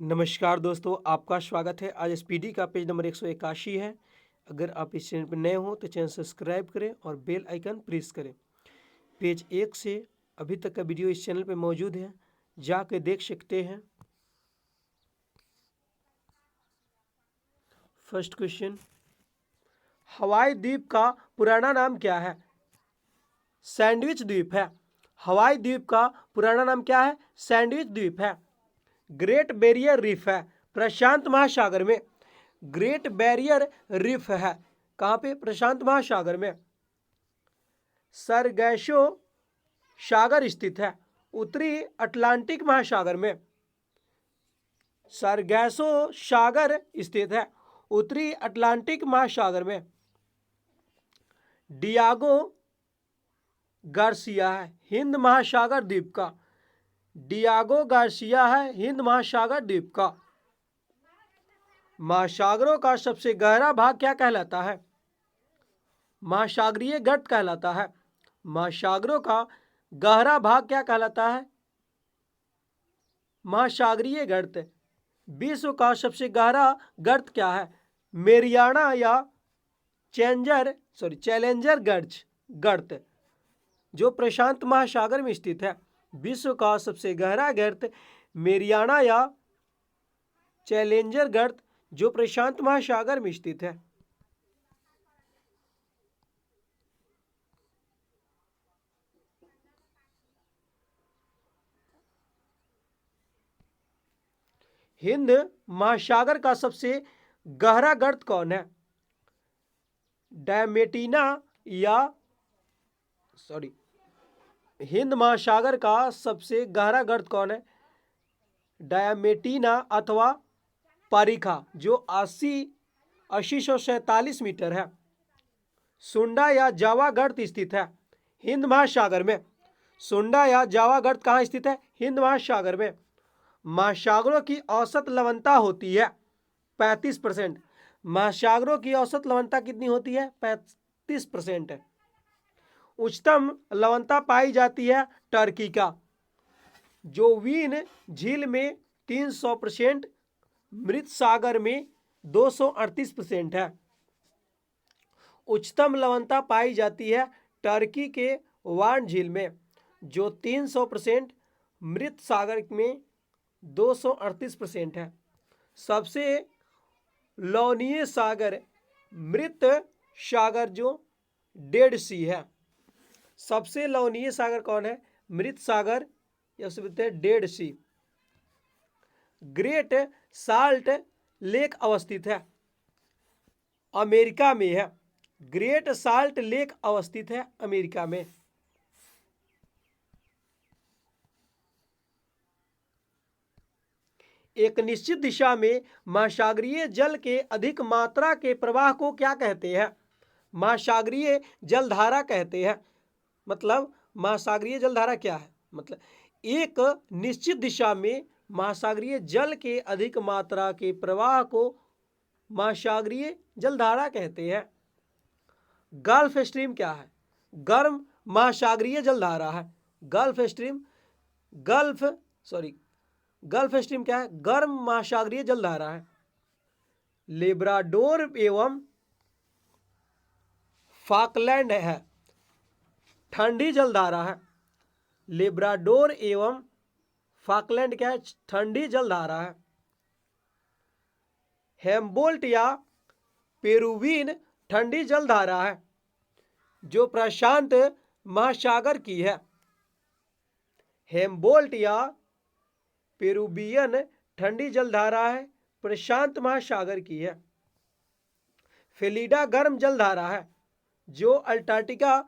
नमस्कार दोस्तों, आपका स्वागत है। आज एसपीडी का पेज नंबर 181 है। अगर आप इस चैनल पर नए हो तो चैनल सब्सक्राइब करें और बेल आइकन प्रेस करें। पेज 1 से अभी तक का वीडियो इस चैनल पर मौजूद है, जाके देख सकते हैं। फर्स्ट क्वेश्चन, हवाई द्वीप का पुराना नाम क्या है? सैंडविच द्वीप है। हवाई द्वीप का पुराना नाम क्या है? सैंडविच द्वीप है। ग्रेट बैरियर रीफ है प्रशांत महासागर में। ग्रेट बैरियर रीफ है कहाँ पे? प्रशांत महासागर में। सरगैसो सागर स्थित है उत्तरी अटलांटिक महासागर में। सरगैसो सागर स्थित है उत्तरी अटलांटिक महासागर में। डियागो गार्सिया है हिंद महासागर द्वीप का। डियागो गार्सिया है हिंद महासागर द्वीप का। महासागरों का सबसे गहरा भाग क्या कहलाता है? महासागरीय गर्त कहलाता है। महासागरों का गहरा भाग क्या कहलाता है? महासागरीय गर्त। विश्व का सबसे गहरा गर्त क्या है? मेरियाना या चैलेंजर गर्त जो प्रशांत महासागर में स्थित है। विश्व का सबसे गहरा गर्त मेरियाना या चैलेंजर गर्त जो प्रशांत महासागर में स्थित है। हिंद महासागर का सबसे गहरा गर्त कौन है? डायमेटिना या हिंद महासागर का सबसे गहरा गर्त कौन है? डायमेटिना अथवा पारिखा जो 80,847 मीटर है। सुंडा या जावा गर्त स्थित है हिंद महासागर में। सुंडा या जावा गर्त कहाँ स्थित है? हिंद महासागर में। महासागरों की औसत लवणता होती है 35%। महासागरों की औसत लवणता कितनी होती है? 35%। उच्चतम लवणता पाई जाती है टर्की का जो वीन झील में 300%, मृत सागर में 238% है। उच्चतम लवणता पाई जाती है टर्की के वान झील में जो 300%, मृत सागर में 238% है। सबसे लवणीय सागर मृत सागर जो डेड सी है। सबसे लवणीय सागर कौन है? मृत सागर या उसे बोलते हैं डेड सी। ग्रेट साल्ट लेक अवस्थित है अमेरिका में है। ग्रेट साल्ट लेक अवस्थित है अमेरिका में। एक निश्चित दिशा में महासागरीय जल के अधिक मात्रा के प्रवाह को क्या कहते हैं? महासागरीय जलधारा कहते हैं। मतलब महासागरीय जलधारा क्या है? मतलब एक निश्चित दिशा में महासागरीय जल के अधिक मात्रा के प्रवाह को महासागरीय जलधारा कहते हैं। गल्फ स्ट्रीम क्या है? गर्म महासागरीय जलधारा है। गल्फ स्ट्रीम क्या है? गर्म महासागरीय जलधारा है। लेब्राडोर एवं फाकलैंड है ठंडी जलधारा है। लेब्राडोर एवं फाकलैंड क्या है? ठंडी जलधारा है। हेम्बोल्ट या पेरुविन ठंडी जलधारा है जो प्रशांत महासागर की है। हेम्बोल्ट या पेरुवियन ठंडी जलधारा है प्रशांत महासागर की है। फेलिडा गर्म जलधारा है जो अंटार्कटिका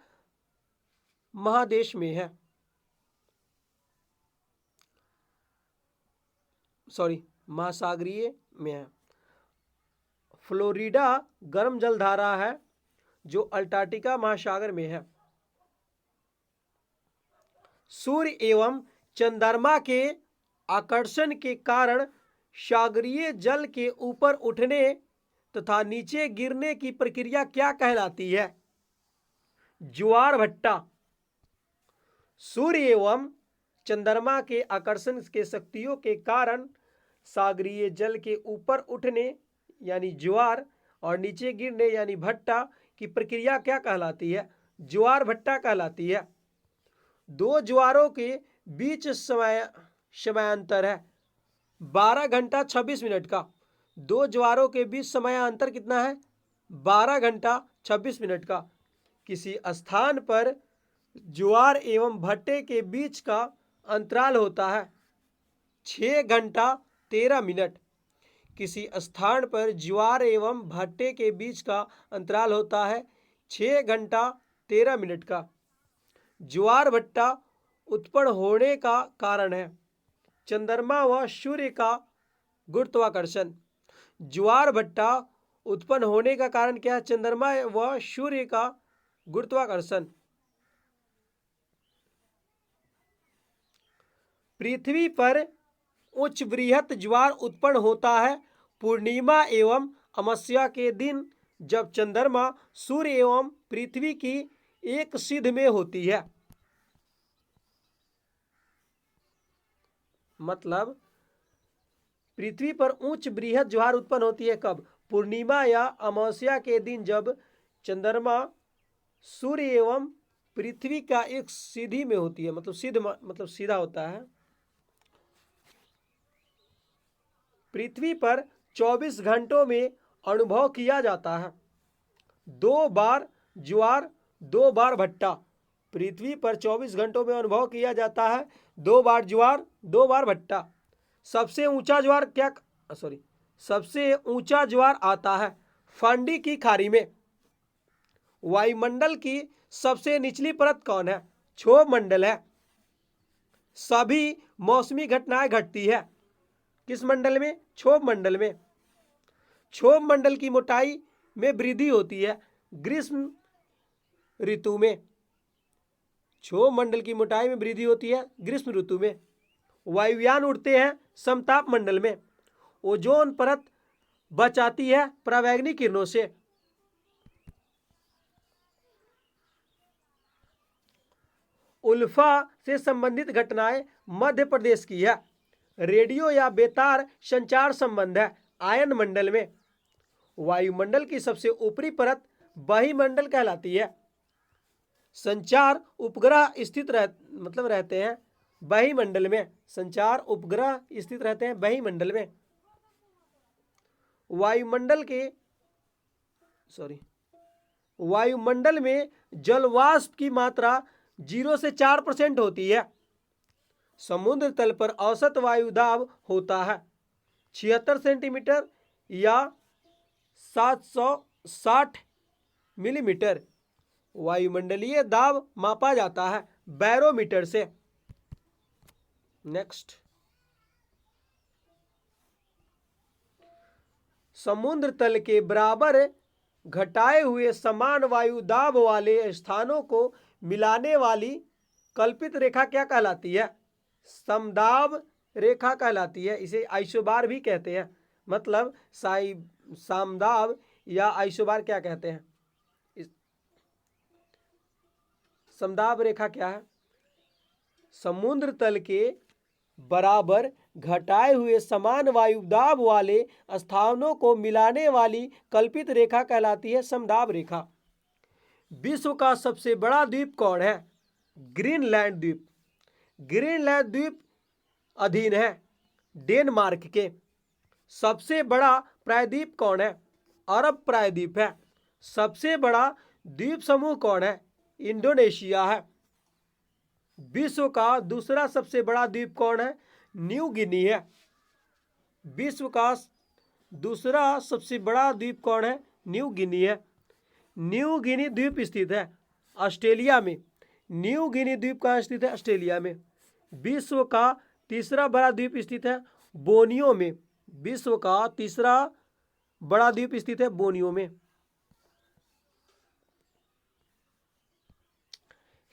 महादेश में है। महासागरीय में है। फ्लोरिडा गर्म जलधारा है जो अंटार्कटिका महासागर में है। सूर्य एवं चंद्रमा के आकर्षण के कारण सागरीय जल के ऊपर उठने तथा नीचे गिरने की प्रक्रिया क्या कहलाती है? ज्वार भट्टा। सूर्य एवं चंद्रमा के आकर्षण के शक्तियों के कारण सागरीय जल के ऊपर उठने यानी ज्वार और नीचे गिरने यानी भट्टा की प्रक्रिया क्या कहलाती है? ज्वार भट्टा कहलाती है। दो ज्वारों के बीच समयांतर है 12 घंटा 26 मिनट का। दो ज्वारों के बीच समयांतर कितना है? 12 घंटा 26 मिनट का। किसी स्थान पर ज्वार एवं भट्टे के बीच का अंतराल होता है 6 घंटा 13 मिनट। किसी स्थान पर ज्वार एवं भट्टे के बीच का अंतराल होता है 6 घंटा 13 मिनट का। ज्वार भट्टा उत्पन्न होने का कारण है चंद्रमा व सूर्य का गुरुत्वाकर्षण। ज्वार भट्टा उत्पन्न होने का कारण क्या है? चंद्रमा व सूर्य का गुरुत्वाकर्षण। पृथ्वी पर उच्च बृहत ज्वार उत्पन्न होता है पूर्णिमा एवं अमावस्या के दिन, जब चंद्रमा सूर्य एवं पृथ्वी की एक सिध में होती है। मतलब पृथ्वी पर उच्च बृहत ज्वार उत्पन्न होती है कब? पूर्णिमा या अमावस्या के दिन, जब चंद्रमा सूर्य एवं पृथ्वी का एक सीधी में होती है। मतलब सिद्ध मतलब सीधा होता है। पृथ्वी पर 24 घंटों में अनुभव किया जाता है 2 बार ज्वार 2 बार भट्टा। पृथ्वी पर 24 घंटों में अनुभव किया जाता है 2 बार ज्वार 2 बार भट्टा। सबसे ऊंचा ज्वार सबसे ऊंचा ज्वार आता है फांडी की खाड़ी में। वायुमंडल की सबसे निचली परत कौन है? क्षोभ मंडल है। सभी मौसमी घटनाएं घटती है किस मंडल में? क्षोभ मंडल में। क्षोभ मंडल की मोटाई में वृद्धि होती है ग्रीष्म ऋतु में। क्षोभ मंडल की मोटाई में वृद्धि होती है ग्रीष्म ऋतु में। वायुयान उड़ते हैं समताप मंडल में। ओजोन परत बचाती है परावैंगनी किरणों से। उल्फा से संबंधित घटनाएं मध्य प्रदेश की है। रेडियो या बेतार संचार संबंध है आयन मंडल में। वायुमंडल की सबसे ऊपरी परत बहिमंडल कहलाती है। संचार उपग्रह स्थित रहते हैं बहिमंडल में। संचार उपग्रह स्थित रहते हैं बहिमंडल में। वायुमंडल में जलवाष्प की मात्रा 0 से 4% होती है। समुद्र तल पर औसत वायु दाब होता है 76 सेंटीमीटर या 760 मिलीमीटर। वायुमंडलीय दाब मापा जाता है बैरोमीटर से। नेक्स्ट, समुद्र तल के बराबर घटाए हुए समान वायु दाब वाले स्थानों को मिलाने वाली कल्पित रेखा क्या कहलाती है? समदाब रेखा कहलाती है। इसे आइसोबार भी कहते हैं। मतलब समदाब या आइसोबार क्या कहते हैं? समदाब रेखा क्या है? समुद्र तल के बराबर घटाए हुए समान वायु दाब वाले स्थानों को मिलाने वाली कल्पित रेखा कहलाती है समदाब रेखा। विश्व का सबसे बड़ा द्वीप कौन है? ग्रीनलैंड द्वीप। ग्रीनलैंड द्वीप अधीन है डेनमार्क के। सबसे बड़ा प्रायद्वीप कौन है? अरब प्रायद्वीप है। सबसे बड़ा द्वीप समूह कौन है? इंडोनेशिया है। विश्व का दूसरा सबसे बड़ा द्वीप कौन है? न्यू गिनी है। विश्व का दूसरा सबसे बड़ा द्वीप कौन है? न्यू गिनी है। न्यू गिनी द्वीप स्थित है ऑस्ट्रेलिया में। न्यू गिनी द्वीप कहाँ स्थित है? ऑस्ट्रेलिया में। विश्व का तीसरा बड़ा द्वीप स्थित है बोर्नियो में। विश्व का तीसरा बड़ा द्वीप स्थित है बोर्नियो में।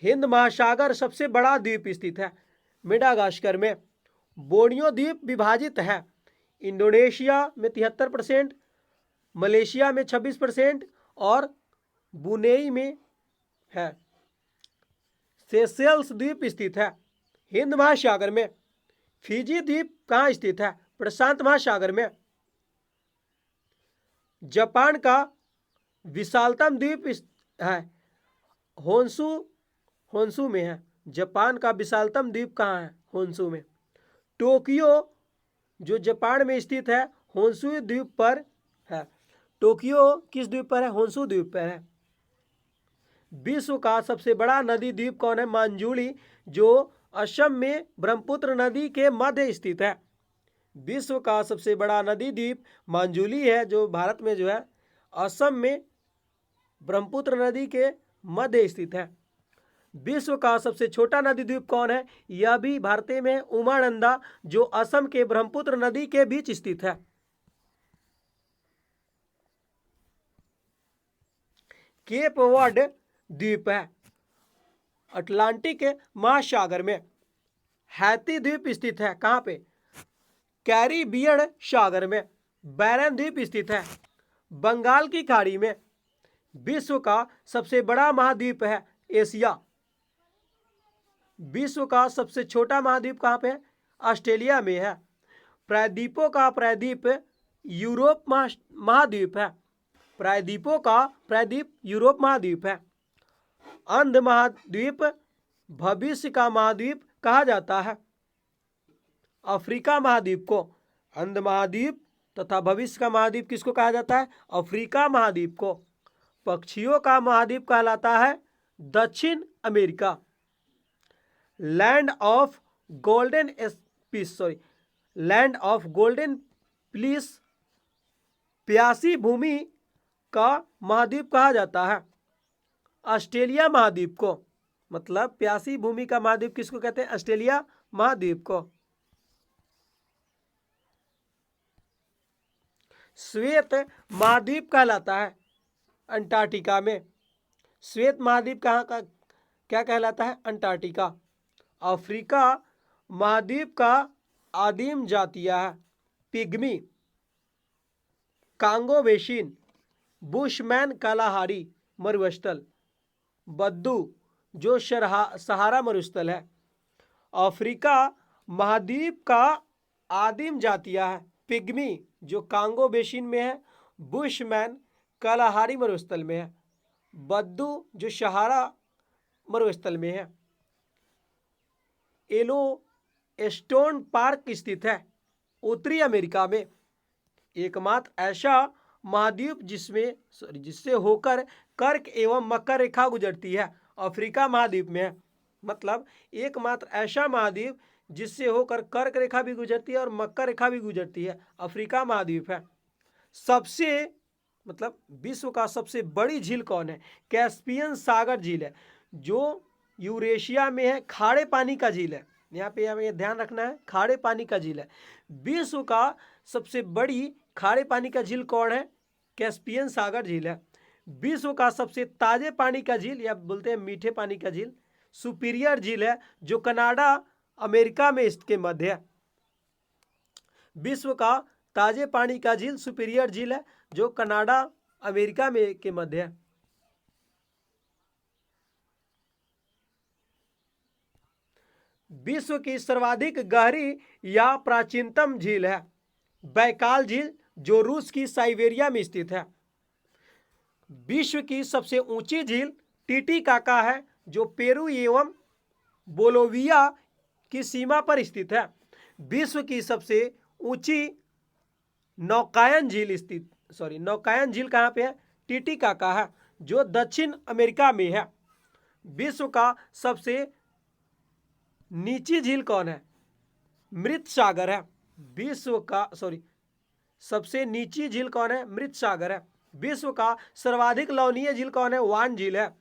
हिंद महासागर सबसे बड़ा द्वीप स्थित है मेडागास्कर में। बोर्नियो द्वीप विभाजित है इंडोनेशिया में 73%, मलेशिया में 26% और ब्रुनेई में है। सेशेल्स द्वीप स्थित है हिंद महासागर में। फिजी द्वीप कहाँ स्थित है? प्रशांत महासागर में। जापान का विशालतम द्वीप है होन्शु, होन्शु में है। जापान का विशालतम द्वीप कहाँ है? होन्शु में। टोक्यो जो जापान में स्थित है होन्शु द्वीप पर है। टोक्यो किस द्वीप पर है? होन्शु द्वीप पर है। विश्व का सबसे बड़ा नदी द्वीप कौन है? मांजुली, जो असम में ब्रह्मपुत्र नदी के मध्य स्थित है। विश्व का सबसे बड़ा नदी द्वीप मांजुली है, जो भारत में जो है असम में ब्रह्मपुत्र नदी के मध्य स्थित है। विश्व का सबसे छोटा नदी द्वीप कौन है? यह भी भारत में है, उमानंदा, जो असम के ब्रह्मपुत्र नदी के बीच स्थित है। केप वर्ड द्वीप है अटलांटिक महासागर में। हैती द्वीप स्थित है कहाँ पे? कैरिबियन सागर में। बैरन द्वीप स्थित है बंगाल की खाड़ी में। विश्व का सबसे बड़ा महाद्वीप है एशिया। विश्व का सबसे छोटा महाद्वीप कहाँ पे है? ऑस्ट्रेलिया में है। प्रायद्वीपों का प्रायद्वीप यूरोप महाद्वीप है। प्रायद्वीपों का प्रायद्वीप यूरोप महाद्वीप है। अंध महाद्वीप भविष्य का महाद्वीप कहा जाता है। अफ्रीका महाद्वीप को अंध महाद्वीप तथा भविष्य का महाद्वीप किसको कहा जाता है? अफ्रीका महाद्वीप को। पक्षियों का महाद्वीप कहलाता है दक्षिण America. Land of golden land of golden please प्यासी भूमि का महाद्वीप कहा जाता है ऑस्ट्रेलिया महाद्वीप को। मतलब प्यासी भूमि का महाद्वीप किसको कहते हैं? ऑस्ट्रेलिया महाद्वीप को। श्वेत महाद्वीप कहलाता है अंटार्कटिका में। श्वेत महाद्वीप कहाँ का क्या कहलाता है? अंटार्कटिका। अफ्रीका महाद्वीप का आदिम जातियां है pygmy, Congo basin, bushman Kalahari मरुस्थल, बद्दू जो सहारा मरुस्थल है। अफ्रीका महाद्वीप का आदिम जातियां है पिग्मी जो कांगो बेसिन में है, बुशमैन कालाहारी मरुस्थल में है, बद्दू जो सहारा मरुस्थल में है। येलोस्टोन पार्क स्थित है उत्तरी अमेरिका में। एकमात्र ऐसा महाद्वीप जिससे होकर कर्क एवं मकर रेखा गुजरती है अफ्रीका महाद्वीप में है। मतलब एकमात्र ऐसा महाद्वीप जिससे होकर कर्क रेखा भी गुजरती है और मकर रेखा भी गुजरती है अफ्रीका महाद्वीप है। विश्व का सबसे बड़ी झील कौन है? कैस्पियन सागर झील है, जो यूरेशिया में है, खारे पानी का झील है। यहाँ पे हमें ध्यान रखना है, खारे पानी का झील है। विश्व का सबसे बड़ी खारे पानी का झील कौन है? कैस्पियन सागर झील है। विश्व का सबसे ताजे पानी का झील या बोलते हैं मीठे पानी का झील सुपीरियर झील है, जो कनाडा अमेरिका में इसके मध्य है। विश्व का ताजे पानी का झील सुपीरियर झील है, जो कनाडा अमेरिका में के मध्य है। विश्व की सर्वाधिक गहरी या प्राचीनतम झील है बैकाल झील, जो रूस की साइबेरिया में स्थित है। विश्व की सबसे ऊंची झील टीटीकाका है, जो पेरू एवं बोलोविया की सीमा पर स्थित है। विश्व की सबसे ऊंची नौकायन झील कहाँ पे है? टीटीकाका है, जो दक्षिण अमेरिका में है। विश्व का सबसे नीची झील कौन है? मृत सागर है। सबसे नीची झील कौन है? मृत सागर है। विश्व का सर्वाधिक लवणीय झील कौन है? वान झील है।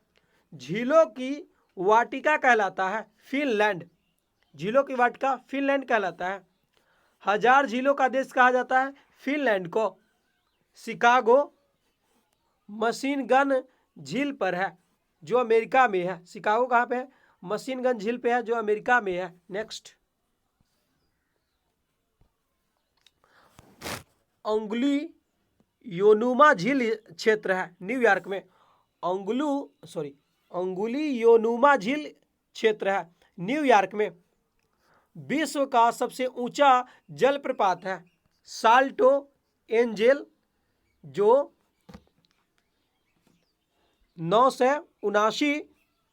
झीलों की वाटिका कहलाता है फिनलैंड। झीलों की वाटिका फिनलैंड कहलाता है। हजार झीलों का देश कहा जाता है फिनलैंड को। शिकागो मशीन गन झील पर है, जो अमेरिका में है। शिकागो कहाँ पे है? मशीन गन झील पे है, जो अमेरिका में है। नेक्स्ट, अंगुलियोनुमा झील क्षेत्र है न्यूयॉर्क में। अंगुलियोनुमा झील क्षेत्र है न्यूयॉर्क में। विश्व का सबसे ऊंचा जलप्रपात है साल्टो एंजेल जो 979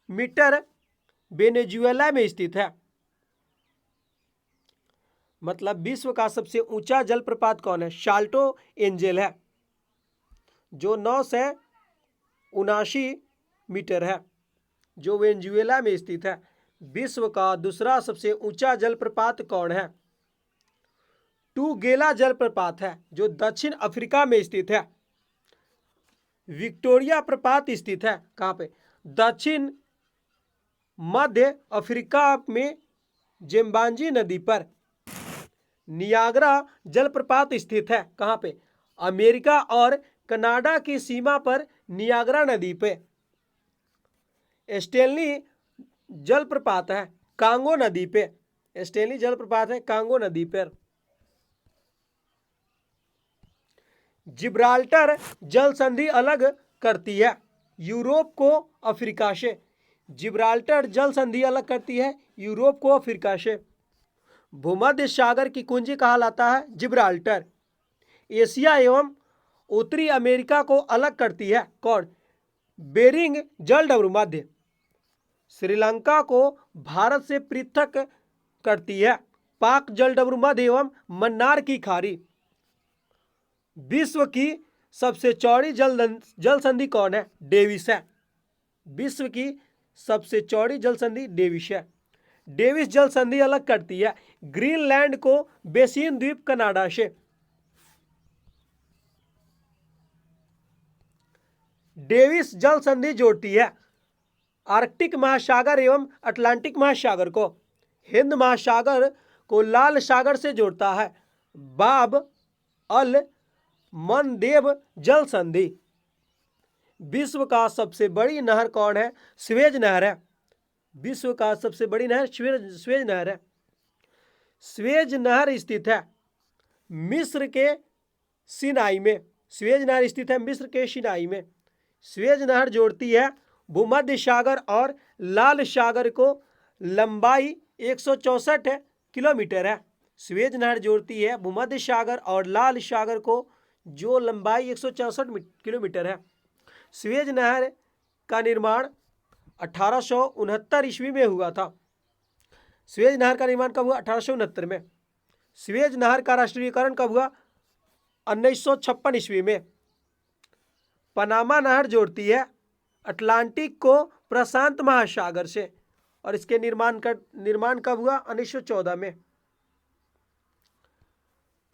मीटर वेनेजुएला में स्थित है। मतलब विश्व का सबसे ऊंचा जलप्रपात कौन है? साल्टो एंजेल है जो 979 मीटर है, जो वेनेजुएला में स्थित है। विश्व का दूसरा सबसे ऊंचा जलप्रपात कौन है? टूगेला जलप्रपात है जो दक्षिण अफ्रीका में स्थित है। विक्टोरिया प्रपात स्थित है कहां पे? दक्षिण मध्य अफ्रीका में जिम्बांजी नदी पर। नियाग्रा जलप्रपात स्थित है कहां पे? अमेरिका और कनाडा की सीमा पर नियाग्रा नदी पे। स्टेनली जलप्रपात है कांगो नदी पे। स्टेनली जलप्रपात है कांगो नदी पर। जिब्राल्टर जल संधि अलग करती है यूरोप को अफ्रीका से। जिब्राल्टर जल संधि अलग करती है यूरोप को अफ्रीका से। भूमध्य सागर की कुंजी कहलाता है जिब्राल्टर। एशिया एवं उत्तरी अमेरिका को अलग करती है कौन? बेरिंग जलडमरू मध्य। श्रीलंका को भारत से पृथक करती है पाक जलडमरू मध्य एवं मन्नार की खाड़ी। विश्व की सबसे चौड़ी जल संधि कौन है? डेविस है। विश्व की सबसे चौड़ी जल संधि डेविस है। डेविस जल संधि अलग करती है ग्रीनलैंड को बेसिन द्वीप कनाडा से। डेविस जल संधि जोड़ती है आर्कटिक महासागर एवं अटलांटिक महासागर को। हिंद महासागर को लाल सागर से जोड़ता है बाब अल मंदेब जल संधि। विश्व का सबसे बड़ी नहर कौन है? स्वेज नहर है। विश्व का सबसे बड़ी नहर स्वेज नहर है। स्वेज नहर स्थित है मिस्र के सिनाई में। स्वेज नहर स्थित है मिस्र के सिनाई में। स्वेज नहर जोड़ती है भूमध्य सागर और लाल सागर को। लंबाई 164 किलोमीटर है। स्वेज नहर जोड़ती है भूमध्य सागर और लाल सागर को, जो लंबाई 164 किलोमीटर है। स्वेज नहर का निर्माण 1869 ईस्वी में हुआ था। स्वेज नहर का निर्माण कब हुआ? 1869 में। स्वेज नहर का राष्ट्रीयकरण कब हुआ? 1956 ईस्वी में। पनामा नहर जोड़ती है अटलांटिक को प्रशांत महासागर से और इसके निर्माण कब हुआ? 1914 में।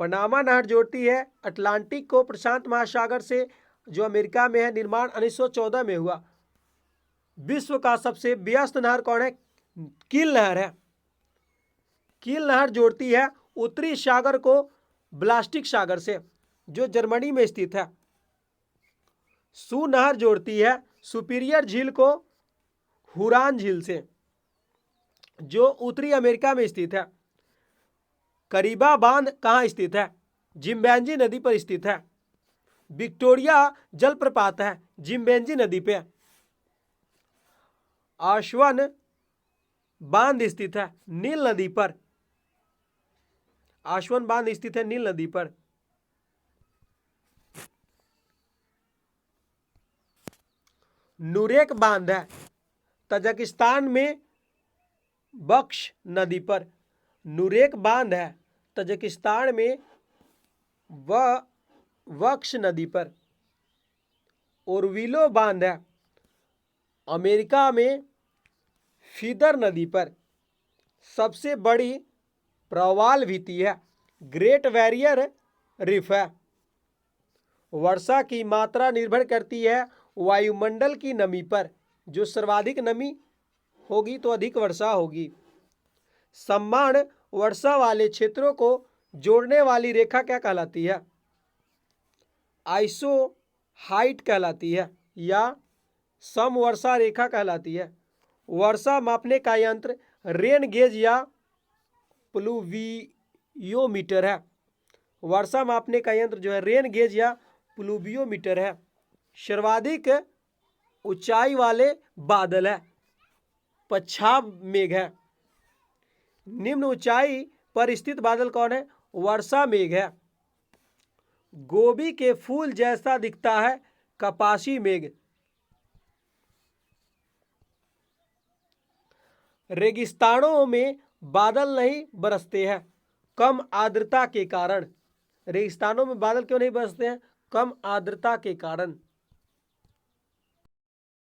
पनामा नहर जोड़ती है अटलांटिक को प्रशांत महासागर से, जो अमेरिका में है। निर्माण 1914 में हुआ। विश्व का सबसे व्यस्त नहर कौन है? कील नहर है। कील नहर जोड़ती है उत्तरी सागर को ब्लास्टिक सागर से, जो जर्मनी में स्थित है। सू नहर जोड़ती है सुपीरियर झील को हुरान झील से, जो उत्तरी अमेरिका में स्थित है। करीबा बांध कहाँ स्थित है? जिम्बांजी नदी पर स्थित है। विक्टोरिया जलप्रपात है जिम्बांजी नदी पे। आश्वन बांध स्थित है नील नदी पर। आश्वन बांध स्थित है नील नदी पर। नूरेक बांध है तजाकिस्तान में बख्श नदी पर। नूरेक बांध है तजाकिस्तान में बख्श नदी पर। ओरविलो बांध है अमेरिका में फीदर नदी पर। सबसे बड़ी प्रवाल भित्ति है ग्रेट बैरियर रीफ है। वर्षा की मात्रा निर्भर करती है वायुमंडल की नमी पर। जो सर्वाधिक नमी होगी तो अधिक वर्षा होगी। समान वर्षा वाले क्षेत्रों को जोड़ने वाली रेखा क्या कहलाती है? आइसो हाइट कहलाती है या समवर्षा रेखा कहलाती है। वर्षा मापने का यंत्र रेन गेज या प्लूवियोमीटर है। वर्षा मापने का यंत्र जो है रेन गेज या प्लूवियोमीटर है। सर्वाधिक ऊंचाई वाले बादल है पच्छाव मेघ है। निम्न ऊंचाई पर स्थित बादल कौन है? वर्षा मेघ है। गोभी के फूल जैसा दिखता है कपासी मेघ। रेगिस्तानों में बादल नहीं बरसते हैं कम आर्द्रता के कारण। रेगिस्तानों में बादल क्यों नहीं बरसते हैं? कम आर्द्रता के कारण।